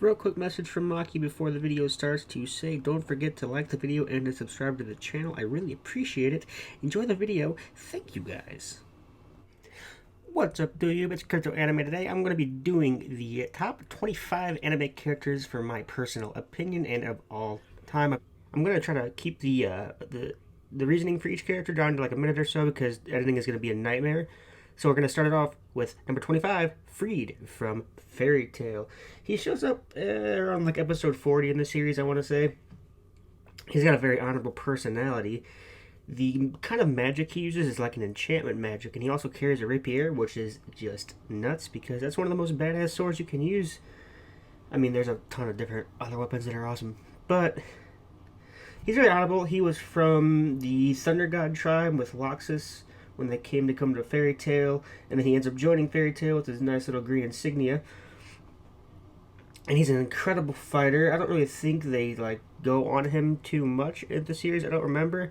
Real quick message from Maki before the video starts to say don't forget to like the video and to subscribe to the channel. I really appreciate it. Enjoy the video. Thank you guys. What's up, dude? It's Crypto Anime. Today I'm going to be doing the top 25 anime characters for my personal opinion and of all time. I'm going to try to keep the reasoning for each character down to like a minute or so because editing is going to be a nightmare. So we're going to start it off with number 25, Freed from Fairy Tail. He shows up around like episode 40 in the series, I want to say. He's got a very honorable personality. The kind of magic he uses is like an enchantment magic, and he also carries a rapier, which is just nuts because that's one of the most badass swords you can use. I mean, there's a ton of different other weapons that are awesome, but he's very honorable. He was from the Thunder God tribe with Loxus when they come to Fairy Tail, and then he ends up joining Fairy Tail with his nice little green insignia. And he's an incredible fighter. I don't really think they like go on him too much in the series. I don't remember.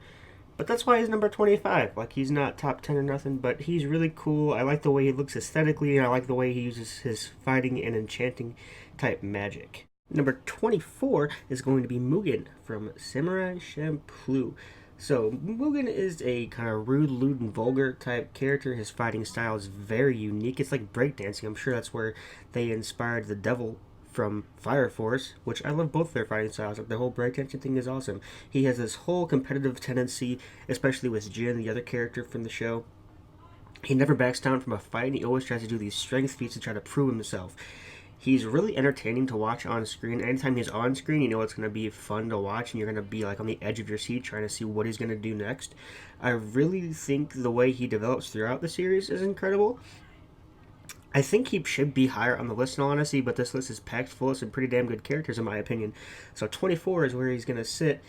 But that's why he's number 25. Like, he's not top 10 or nothing, but he's really cool. I like the way he looks aesthetically, and I like the way he uses his fighting and enchanting type magic. Number 24 is going to be Mugen from Samurai Champloo. So, Mugen is a kind of rude, lewd, and vulgar type character. His fighting style is very unique. It's like breakdancing. I'm sure that's where they inspired the devil from Fire Force, which I love both their fighting styles. Like, the whole breakdancing thing is awesome. He has this whole competitive tendency, especially with Jin, the other character from the show. He never backs down from a fight, and he always tries to do these strength feats to try to prove himself. He's really entertaining to watch on screen. Anytime he's on screen, you know it's going to be fun to watch, and you're going to be like on the edge of your seat trying to see what he's going to do next. I really think the way he develops throughout the series is incredible. I think he should be higher on the list in all honesty, but this list is packed full of some pretty damn good characters in my opinion. So 24 is where he's going to sit,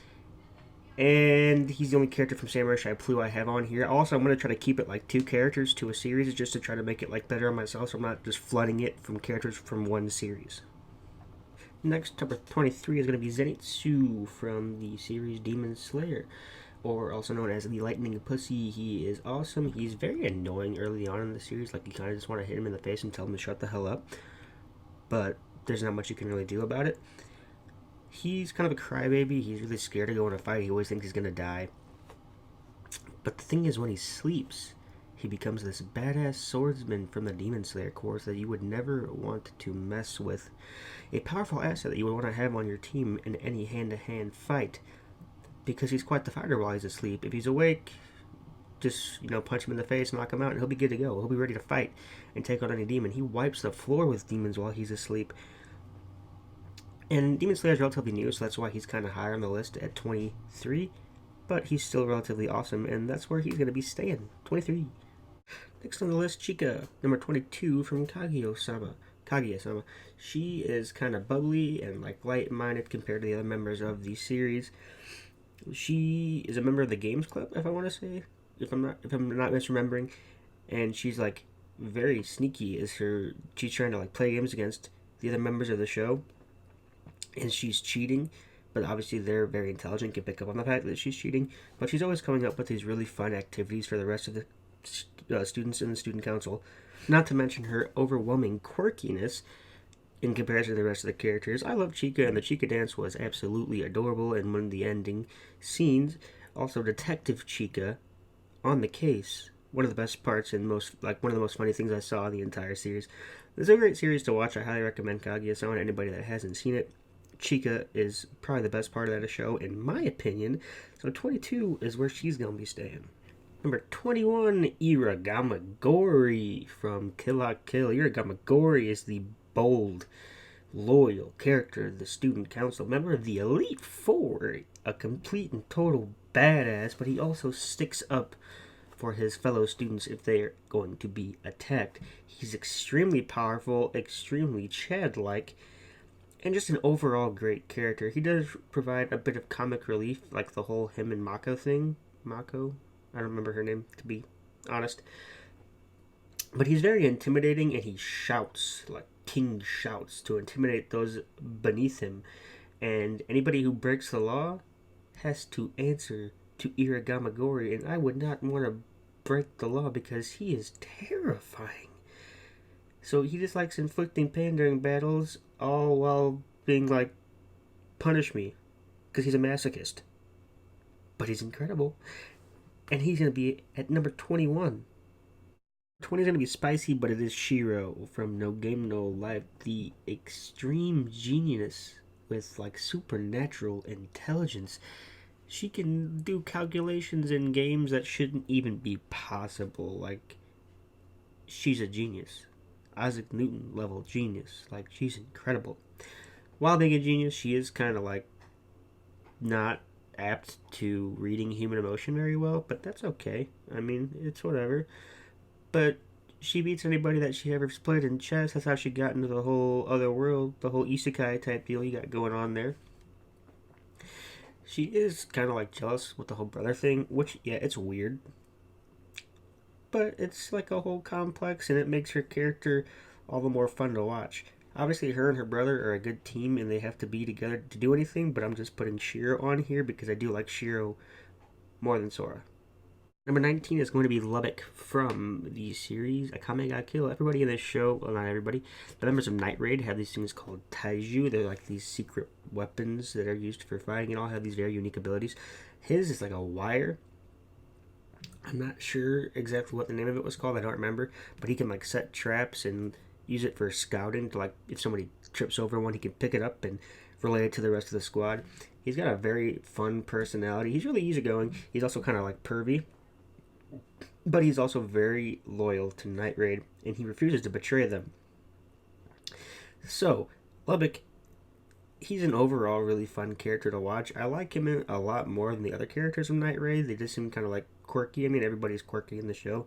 and he's the only character from Samurai Champloo I have on here. Also, I'm going to try to keep it like 2 characters to a series just to try to make it like better on myself, so I'm not just flooding it from characters from one series. Next, number 23 is going to be Zetsu from the series Demon Slayer, or also known as the Lightning Pussy. He is awesome. He's very annoying early on in the series. Like, you kind of just want to hit him in the face and tell him to shut the hell up. But there's not much you can really do about it. He's kind of a crybaby. He's really scared to go in a fight. He always thinks he's going to die. But the thing is, when he sleeps, he becomes this badass swordsman from the Demon Slayer course that you would never want to mess with. A powerful asset that you would want to have on your team in any hand-to-hand fight, because he's quite the fighter while he's asleep. If he's awake, just, punch him in the face, knock him out, and he'll be good to go. He'll be ready to fight and take on any demon. He wipes the floor with demons while he's asleep. And Demon Slayer is relatively new, so that's why he's kind of higher on the list at 23. But he's still relatively awesome, and that's where he's going to be staying, 23. Next on the list, Chika, number 22 from Kaguya-sama. She is kind of bubbly and like light-minded compared to the other members of the series. She is a member of the Games Club, if I want to say, if I'm not misremembering, and she's like very sneaky. She's trying to like play games against the other members of the show, and she's cheating. But obviously they're very intelligent, can pick up on the fact that she's cheating. But she's always coming up with these really fun activities for the rest of the students in the student council. Not to mention her overwhelming quirkiness in comparison to the rest of the characters. I love Chika, and the Chika dance was absolutely adorable in one of the ending scenes. Also, Detective Chika on the case, one of the best parts and one of the most funny things I saw in the entire series. It's a great series to watch. I highly recommend Kaguya-sama to anybody that hasn't seen it. Chika is probably the best part of that show, in my opinion. So 22 is where she's going to be staying. Number 21, Iragamagori from Kill la Kill. Iragamagori is the bold, loyal character of the student council, member of the Elite Four, a complete and total badass, but he also sticks up for his fellow students if they're going to be attacked. He's extremely powerful, extremely Chad-like, and just an overall great character. He does provide a bit of comic relief, like the whole him and Mako thing. Mako? I don't remember her name, to be honest. But he's very intimidating, and he shouts, like King shouts, to intimidate those beneath him. And anybody who breaks the law has to answer to Iragamagori, and I would not want to break the law because he is terrifying. So he just likes inflicting pain during battles, all while being like, punish me, because he's a masochist. But he's incredible. And he's going to be at number 21. 20 is going to be spicy, but it is Shiro from No Game No Life, the extreme genius with like supernatural intelligence. She can do calculations in games that shouldn't even be possible. Like, she's a genius. Isaac Newton level genius. Like, she's incredible. While being a genius, she is kind of like not apt to reading human emotion very well, but that's okay. I mean, it's whatever. But she beats anybody that she ever played in chess. That's how she got into the whole other world, the whole isekai type deal you got going on there. She is kind of like jealous with the whole brother thing, which, yeah, it's weird. But it's like a whole complex, and it makes her character all the more fun to watch. Obviously, her and her brother are a good team, and they have to be together to do anything, but I'm just putting Shiro on here because I do like Shiro more than Sora. Number 19 is going to be Lovick from the series Akame ga Kill. Everybody in this show, well, not everybody, the members of Night Raid have these things called taiju. They're like these secret weapons that are used for fighting and all have these very unique abilities. His is like a wire. I'm not sure exactly what the name of it was called. I don't remember. But he can like set traps and use it for scouting to like if somebody trips over one, he can pick it up and relay it to the rest of the squad. He's got a very fun personality. He's really easygoing. He's also kind of like pervy. But he's also very loyal to Night Raid, and he refuses to betray them. So, Lovick, he's an overall really fun character to watch. I like him a lot more than the other characters in Night Raid. They just seem kind of like quirky. I mean, everybody's quirky in the show.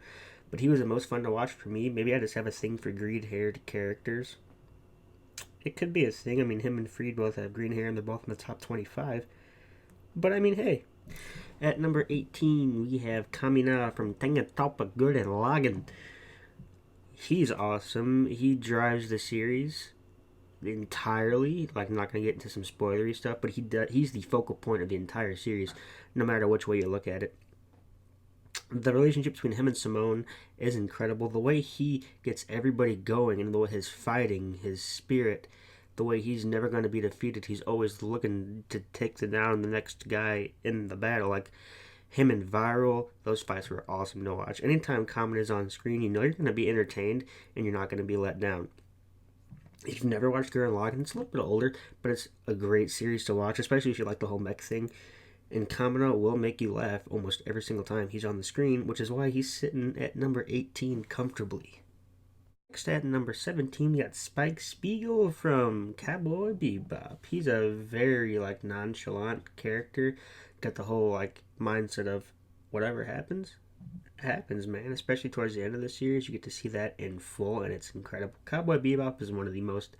But he was the most fun to watch for me. Maybe I just have a thing for green-haired characters. It could be a thing. I mean, him and Freed both have green hair, and they're both in the top 25. But I mean, hey. At number 18, we have Kamina from Tengatoppa Good and Loggins. He's awesome. He drives the series entirely. Like, I'm not going to get into some spoilery stuff, but he's the focal point of the entire series, no matter which way you look at it. The relationship between him and Simone is incredible. The way he gets everybody going, and the way his fighting, his spirit, the way he's never going to be defeated. He's always looking to take down the next guy in the battle. Like him and Viral, those fights were awesome to watch. Anytime Kamen is on screen, you know you're going to be entertained and you're not going to be let down. If you've never watched Garo and Loggins, it's a little bit older, but it's a great series to watch, especially if you like the whole mech thing. And Kamino will make you laugh almost every single time he's on the screen, which is why he's sitting at number 18 comfortably. Next at number 17, we got Spike Spiegel from Cowboy Bebop. He's a very like nonchalant character. Got the whole like mindset of whatever happens, happens, man. Especially towards the end of the series, you get to see that in full, and it's incredible. Cowboy Bebop is one of the most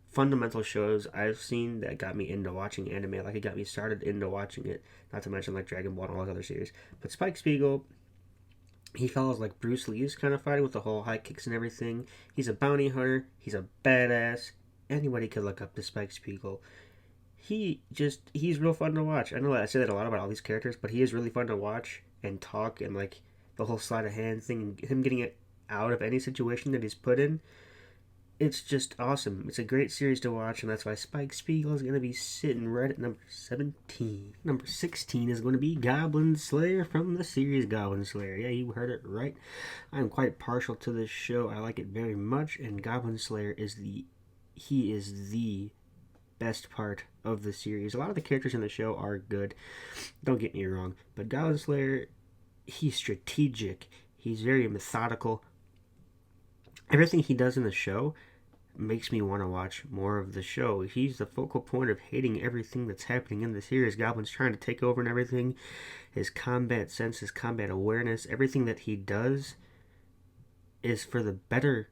fundamental shows I've seen that got me into watching anime. Like it got me started into watching it. Not to mention like Dragon Ball and all those other series. But Spike Spiegel, he follows like Bruce Lee's kind of fighting with the whole high kicks and everything. He's a bounty hunter. He's a badass. Anybody could look up to Spike Spiegel. He's real fun to watch. I know I say that a lot about all these characters, but he is really fun to watch and talk, and like the whole sleight of hand thing and him getting it out of any situation that he's put in. It's just awesome. It's a great series to watch, and that's why Spike Spiegel is going to be sitting right at number 17. Number 16 is going to be Goblin Slayer from the series Goblin Slayer. Yeah, you heard it right. I'm quite partial to this show. I like it very much, and Goblin Slayer is the best part of the series. A lot of the characters in the show are good. Don't get me wrong, but Goblin Slayer, he's strategic. He's very methodical. Everything he does in the show makes me want to watch more of the show. He's the focal point of hating everything that's happening in the series. Goblin's trying to take over and everything. His combat sense, his combat awareness, everything that he does is for the better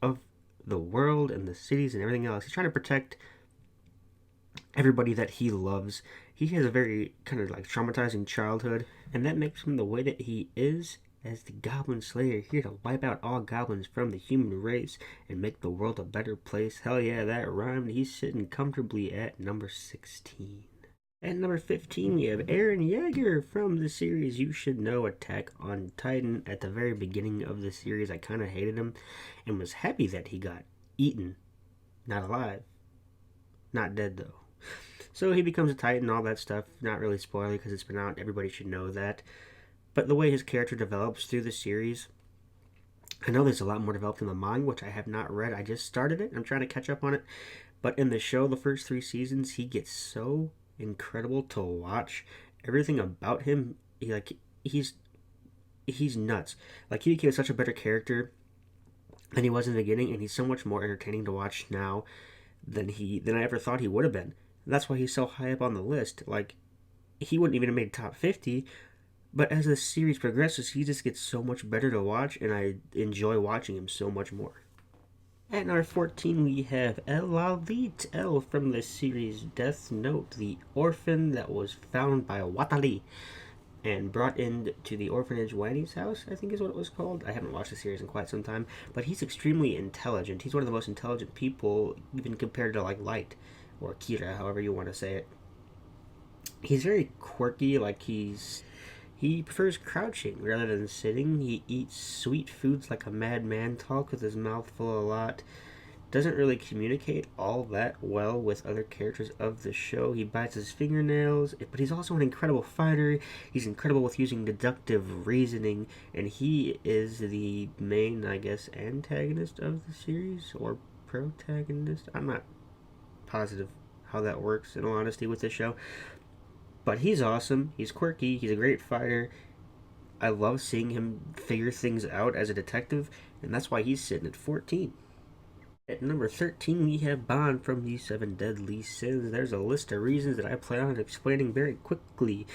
of the world and the cities and everything else. He's trying to protect everybody that he loves. He has a very kind of like traumatizing childhood, and that makes him the way that he is as the Goblin Slayer, here to wipe out all goblins from the human race and make the world a better place. Hell yeah, that rhymed. He's sitting comfortably at number 16. At number 15, we have Eren Jaeger from the series You Should Know Attack on Titan. At the very beginning of the series, I kind of hated him and was happy that he got eaten. Not alive. Not dead, though. So he becomes a Titan, all that stuff. Not really spoiler because it's been out. Everybody should know that. But the way his character develops through the series, I know there's a lot more developed in the manga, which I have not read. I just started it. I'm trying to catch up on it. But in the show, the first 3 seasons, he gets so incredible to watch. Everything about him, he's nuts. Like, he became such a better character than he was in the beginning, and he's so much more entertaining to watch now than I ever thought he would have been. And that's why he's so high up on the list. Like, he wouldn't even have made top 50, but as the series progresses, he just gets so much better to watch, and I enjoy watching him so much more. At number 14, we have Lovick, L from the series Death Note, the orphan that was found by Watari and brought into the orphanage Wanny's house, I think is what it was called. I haven't watched the series in quite some time, but he's extremely intelligent. He's one of the most intelligent people, even compared to like Light or Kira, however you want to say it. He's very quirky, like he prefers crouching rather than sitting. He eats sweet foods like a madman, talks with his mouth full a lot. Doesn't really communicate all that well with other characters of the show. He bites his fingernails, but he's also an incredible fighter. He's incredible with using deductive reasoning, and he is the main, I guess, antagonist of the series, or protagonist. I'm not positive how that works, in all honesty, with this show. But he's awesome. He's quirky. He's a great fighter. I love seeing him figure things out as a detective, and that's why he's sitting at 14. At number 13, we have Bond from the 7 Deadly Sins. There's a list of reasons that I plan on explaining very quickly.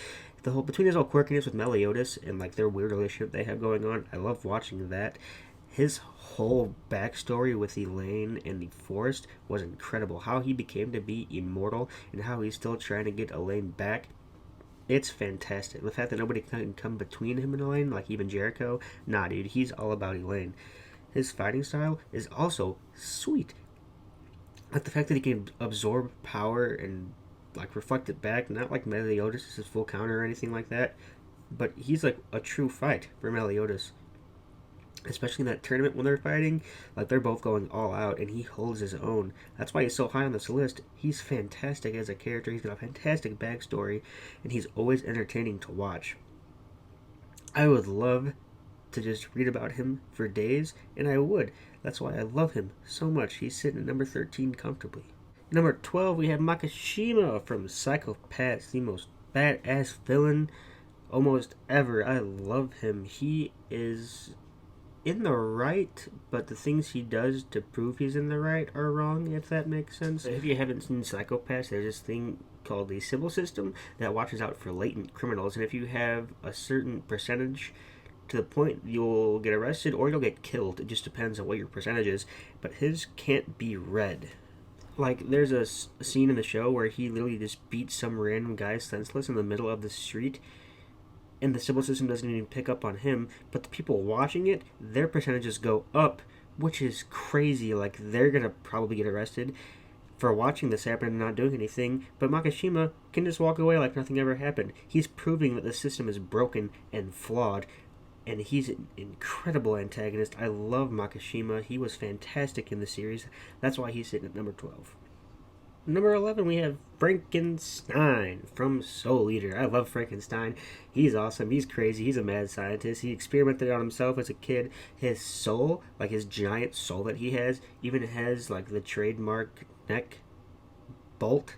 Between his whole quirkiness with Meliodas and like their weird relationship they have going on, I love watching that. His whole backstory with Elaine and the Forest was incredible. How he became to be immortal and how he's still trying to get Elaine back. It's fantastic. The fact that nobody can come between him and Elaine, like even Jericho, nah, dude, he's all about Elaine. His fighting style is also sweet. Like the fact that he can absorb power and like reflect it back, not like Meliodas is his full counter or anything like that, but he's like a true fight for Meliodas. Especially in that tournament when they're fighting, like they're both going all out and he holds his own. That's why he's so high on this list. He's fantastic as a character, he's got a fantastic backstory, and he's always entertaining to watch. I would love to just read about him for days, and I would. That's why I love him so much. He's sitting at number 13 comfortably. Number 12, we have Makishima from Psycho-Pass, the most badass villain almost ever. I love him. He is in the right, but the things he does to prove he's in the right are wrong, if that makes sense. If you haven't seen Psycho-Pass, there's this thing called the Sybil system that watches out for latent criminals, and if you have a certain percentage to the point, you'll get arrested or you'll get killed. It just depends on what your percentage is, but his can't be read. Like, there's a scene in the show where he literally just beats some random guy senseless in the middle of the street, and the Sybil system doesn't even pick up on him, but the people watching it, their percentages go up, which is crazy. Like, they're gonna probably get arrested for watching this happen and not doing anything, but Makishima can just walk away like nothing ever happened. He's proving that the system is broken and flawed, and he's an incredible antagonist. I love Makishima. He was fantastic in the series. That's why he's sitting at number 12. Number 11, we have Frankenstein from Soul Eater. I love Frankenstein. He's awesome. He's crazy. He's a mad scientist. He experimented on himself as a kid. His soul, like his giant soul that he has, even has like the trademark neck bolt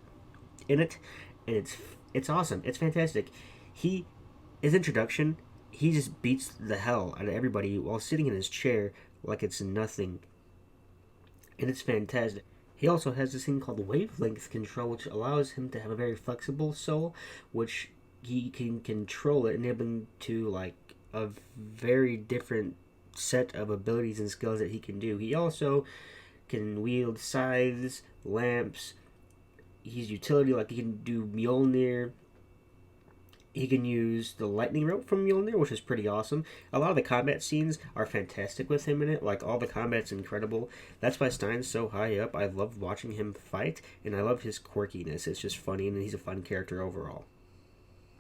in it, and it's awesome. It's fantastic. His introduction, he just beats the hell out of everybody while sitting in his chair like it's nothing, and it's fantastic. He also has this thing called wavelength control, which allows him to have a very flexible soul, which he can control it, enabling to like a very different set of abilities and skills that he can do. He also can wield scythes, lamps. He's utility, like he can do Mjolnir. He can use the lightning rope from Mjolnir, which is pretty awesome. A lot of the combat scenes are fantastic with him in it. Like, all the combat's incredible. That's why Stein's so high up. I love watching him fight, and I love his quirkiness. It's just funny, and he's a fun character overall.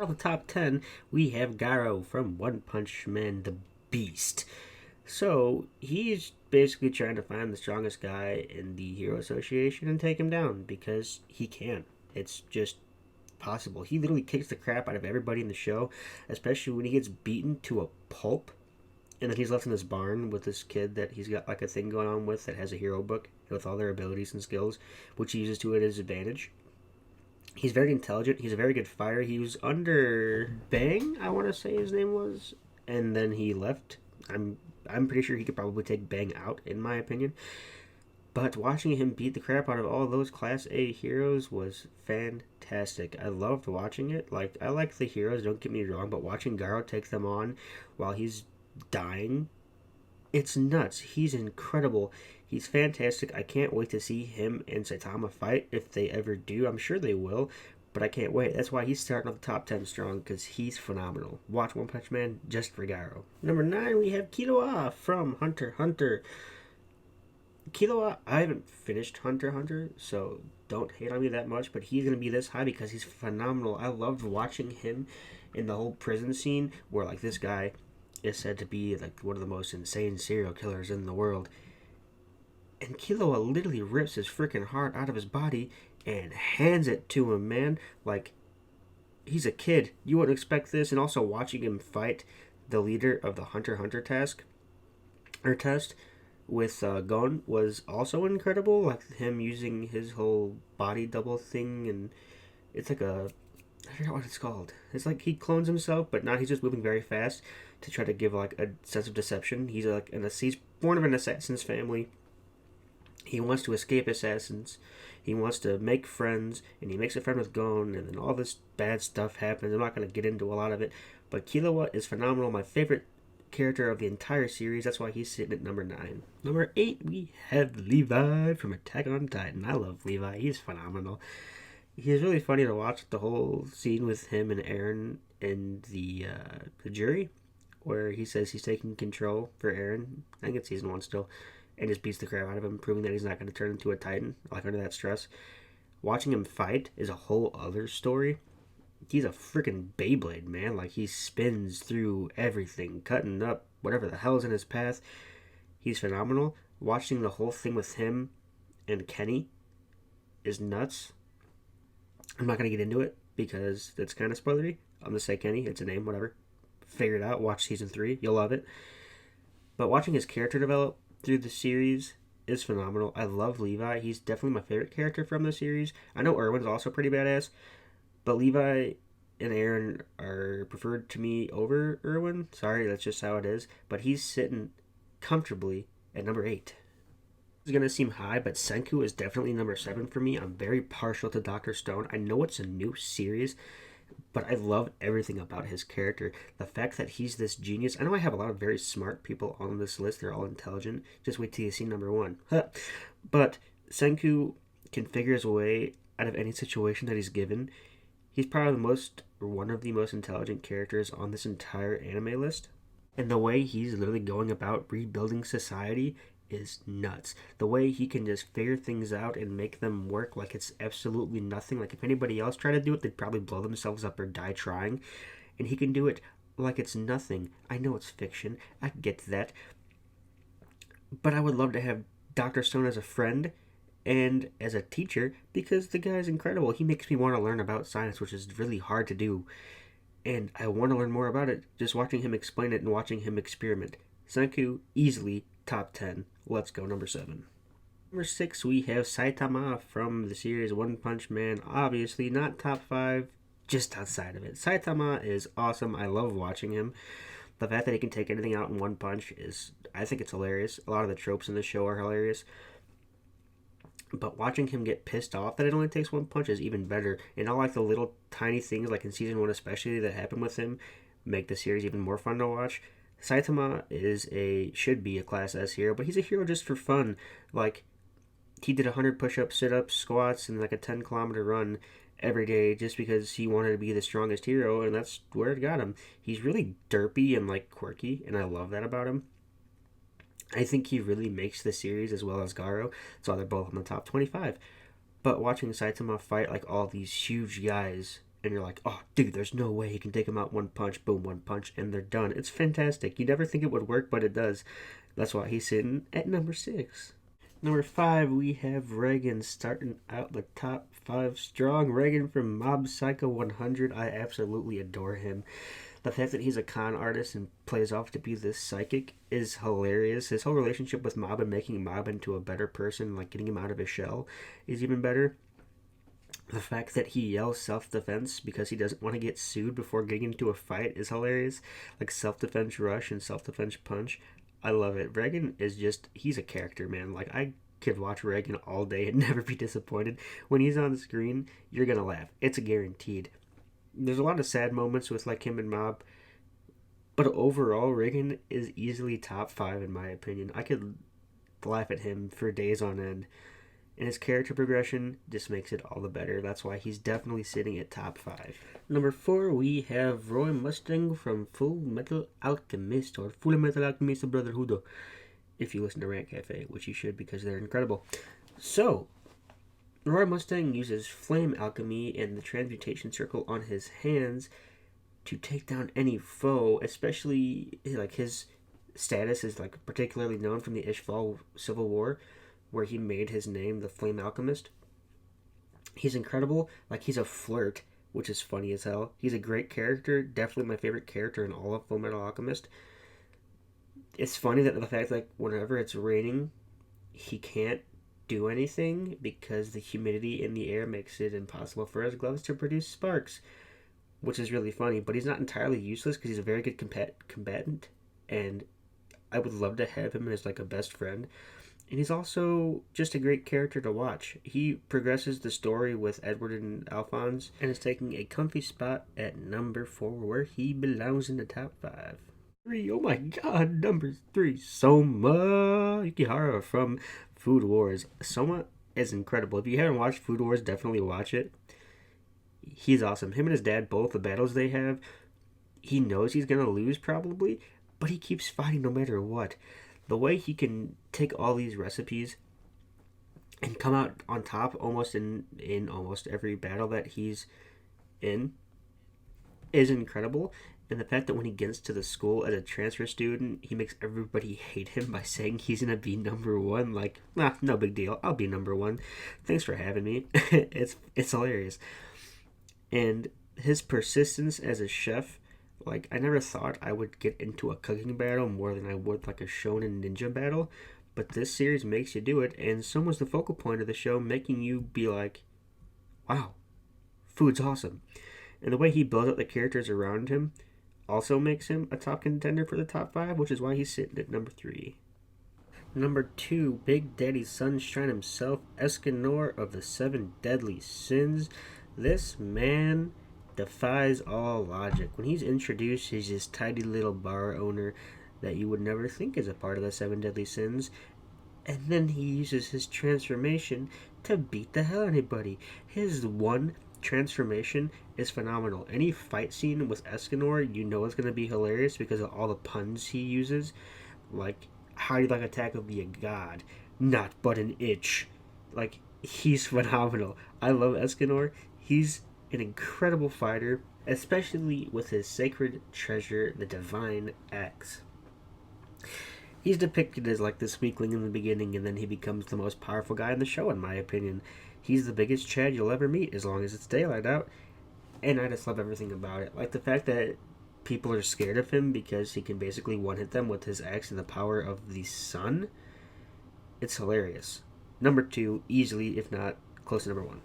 Out of the top 10, we have Garo from One Punch Man, the Beast. So, he's basically trying to find the strongest guy in the Hero Association and take him down because he can. It's just possible. He literally kicks the crap out of everybody in the show, especially when he gets beaten to a pulp. And then he's left in this barn with this kid that he's got like a thing going on with that has a hero book with all their abilities and skills, which he uses to his advantage. He's very intelligent. He's a very good fighter. He was under Bang, I want to say his name was, and then he left. I'm pretty sure he could probably take Bang out, in my opinion. But watching him beat the crap out of all those Class A heroes was fantastic. I loved watching it. Like, I like the heroes, don't get me wrong, but watching Garo take them on while he's dying, it's nuts. He's incredible. He's fantastic. I can't wait to see him and Saitama fight if they ever do. I'm sure they will, but I can't wait. That's why he's starting off the top 10 strong, because he's phenomenal. Watch One Punch Man just for Garo. Number 9, we have Killua from Hunter x Hunter. Killua, I haven't finished Hunter x Hunter, so don't hate on me that much, but he's going to be this high because he's phenomenal. I loved watching him in the whole prison scene where, like, this guy is said to be, like, one of the most insane serial killers in the world. And Killua literally rips his freaking heart out of his body and hands it to him, man. Like, he's a kid. You wouldn't expect this. And also watching him fight the leader of the Hunter x Hunter test with Gon was also incredible. Like, him using his whole body double thing, and it's like I forgot what it's called. It's like he clones himself, but now he's just moving very fast to try to give like a sense of deception. He's he's born of an assassin's family. He wants to escape assassins. He wants to make friends, and he makes a friend with Gon, and then all this bad stuff happens. I'm not going to get into a lot of it, but Killua is phenomenal. My favorite character of the entire series. That's why he's sitting at number 9. Number 8, we have Levi from Attack on Titan. I love Levi. He's phenomenal. He's really funny to watch. The whole scene with him and Eren and the jury, where he says he's taking control for Eren. I think it's season 1 still. And just beats the crap out of him, proving that he's not going to turn into a Titan, like under that stress. Watching him fight is a whole other story. He's a freaking Beyblade, man. Like, he spins through everything, cutting up whatever the hell's in his path. He's phenomenal. Watching the whole thing with him and Kenny is nuts. I'm not going to get into it because that's kind of spoilery. I'm going to say Kenny. It's a name, whatever. Figure it out. Watch season 3. You'll love it. But watching his character develop through the series is phenomenal. I love Levi. He's definitely my favorite character from the series. I know Erwin's also pretty badass, but Levi and Eren are preferred to me over Erwin. Sorry, that's just how it is. But he's sitting comfortably at number 8. It's going to seem high, but Senku is definitely number 7 for me. I'm very partial to Dr. Stone. I know it's a new series, but I love everything about his character. The fact that he's this genius. I know I have a lot of very smart people on this list. They're all intelligent. Just wait till you see number 1. But Senku can figure his way out of any situation that he's given. He's probably one of the most intelligent characters on this entire anime list. And the way he's literally going about rebuilding society is nuts. The way he can just figure things out and make them work like it's absolutely nothing. Like, if anybody else tried to do it, they'd probably blow themselves up or die trying. And he can do it like it's nothing. I know it's fiction. I get that. But I would love to have Dr. Stone as a friend and as a teacher, because the guy's incredible. He makes me want to learn about science, which is really hard to do. And I want to learn more about it just watching him explain it and watching him experiment. Senku, easily top 10. Let's go, number 7. Number 6, we have Saitama from the series One Punch Man. Obviously, not top 5, just outside of it. Saitama is awesome. I love watching him. The fact that he can take anything out in one punch I think it's hilarious. A lot of the tropes in the show are hilarious. But watching him get pissed off that it only takes one punch is even better. And I like the little tiny things, like in season 1 especially, that happen with him, make the series even more fun to watch. Saitama should be a Class S hero, but he's a hero just for fun. Like, he did 100 push-ups, sit-ups, squats, and like a 10-kilometer run every day just because he wanted to be the strongest hero, and that's where it got him. He's really derpy and like quirky, and I love that about him. I think he really makes the series as well as Garo, so they're both in the top 25. But watching Saitama fight like all these huge guys and you're like, oh, dude, there's no way he can take him out one punch, boom, one punch, and they're done. It's fantastic. You never think it would work, but it does. That's why he's sitting at number 6. Number 5, we have Reagan starting out the top 5 strong. Reagan from Mob Psycho 100. I absolutely adore him. The fact that he's a con artist and plays off to be this psychic is hilarious. His whole relationship with Mob and making Mob into a better person, like getting him out of his shell, is even better. The fact that he yells self-defense because he doesn't want to get sued before getting into a fight is hilarious. Like self-defense rush and self-defense punch. I love it. Reagan is just, he's a character, man. Like, I could watch Reagan all day and never be disappointed. When he's on the screen, you're going to laugh. It's guaranteed. There's a lot of sad moments with, like, him and Mob. But overall, Reagan is easily top 5 in my opinion. I could laugh at him for days on end. And his character progression just makes it all the better. That's why he's definitely sitting at top 5. Number 4, we have Rowan Mustang from Full Metal Alchemist, or Full Metal Alchemist Brotherhood, if you listen to Rant Cafe, which you should because they're incredible. So, Rowan Mustang uses flame alchemy and the transmutation circle on his hands to take down any foe, especially, like, his status is, like, particularly known from the Ishval Civil War, where he made his name the Flame Alchemist. He's incredible. Like, he's a flirt, which is funny as hell. He's a great character. Definitely my favorite character in all of Full Metal Alchemist. It's funny that the fact that, like, whenever it's raining, he can't do anything because the humidity in the air makes it impossible for his gloves to produce sparks, which is really funny. But he's not entirely useless because he's a very good combatant, and I would love to have him as, like, a best friend. And he's also just a great character to watch. He progresses the story with Edward and Alphonse and is taking a comfy spot at number 4 where he belongs in the top 5. 3, oh my god, number 3, Soma Yukihara from Food Wars. Soma is incredible. If you haven't watched Food Wars, definitely watch it. He's awesome. Him and his dad, both the battles they have, he knows he's going to lose probably, but he keeps fighting no matter what. The way he can take all these recipes and come out on top almost in almost every battle that he's in is incredible. And the fact that when he gets to the school as a transfer student, he makes everybody hate him by saying he's going to be number 1. Like, nah, no big deal. I'll be number 1. Thanks for having me. It's hilarious. And his persistence as a chef, like, I never thought I would get into a cooking battle more than I would, like, a shonen ninja battle. But this series makes you do it, and so was the focal point of the show, making you be like, wow, food's awesome. And the way he builds up the characters around him also makes him a top contender for the top 5, which is why he's sitting at number 3. Number 2, Big Daddy Sunshine himself, Eskin of the 7 Deadly Sins. This man defies all logic. When he's introduced, he's this tidy little bar owner that you would never think is a part of the 7 Deadly Sins. And then he uses his transformation to beat the hell out of anybody. His one transformation is phenomenal. Any fight scene with Escanor, you know it's going to be hilarious because of all the puns he uses. Like, how do you like attack of be a god? Not but an itch. Like, he's phenomenal. I love Escanor. He's an incredible fighter, especially with his sacred treasure, the Divine Axe. He's depicted as like this weakling in the beginning, and then he becomes the most powerful guy in the show, in my opinion. He's the biggest Chad you'll ever meet, as long as it's daylight out, and I just love everything about it. Like the fact that people are scared of him because he can basically one-hit them with his axe and the power of the sun. It's hilarious. Number 2, easily, if not close to number 1.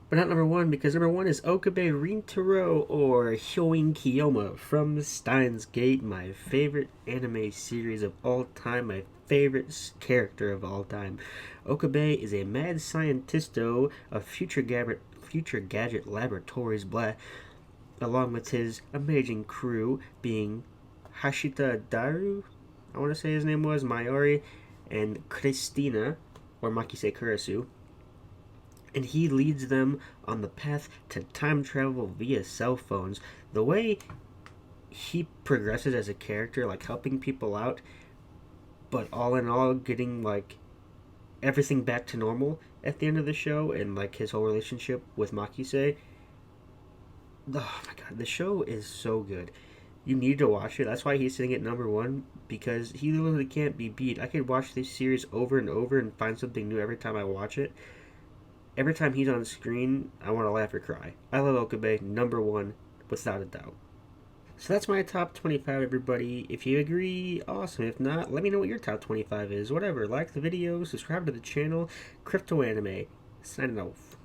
But not number 1, because number 1 is Okabe Rintaro, or Hyoin Kiyoma from Steins Gate, my favorite anime series of all time, my favorite character of all time. Okabe is a mad scientisto of future gadget laboratories, blah, along with his amazing crew being Hashita Daru, I want to say his name was, Mayori, and Christina, or Makise Kurasu. And he leads them on the path to time travel via cell phones. The way he progresses as a character, like helping people out, but all in all getting like everything back to normal at the end of the show, and like his whole relationship with Makise, Oh my god, the show is so good. You need to watch it. That's why he's sitting at number one, because he literally can't be beat. I could watch this series over and over and find something new every time I watch it. Every time he's on screen, I want to laugh or cry. I love Okabe, number one, without a doubt. So that's my top 25, everybody. If you agree, awesome. If not, let me know what your top 25 is. Whatever. Like the video, subscribe to the channel. Crypto Anime. Signing off.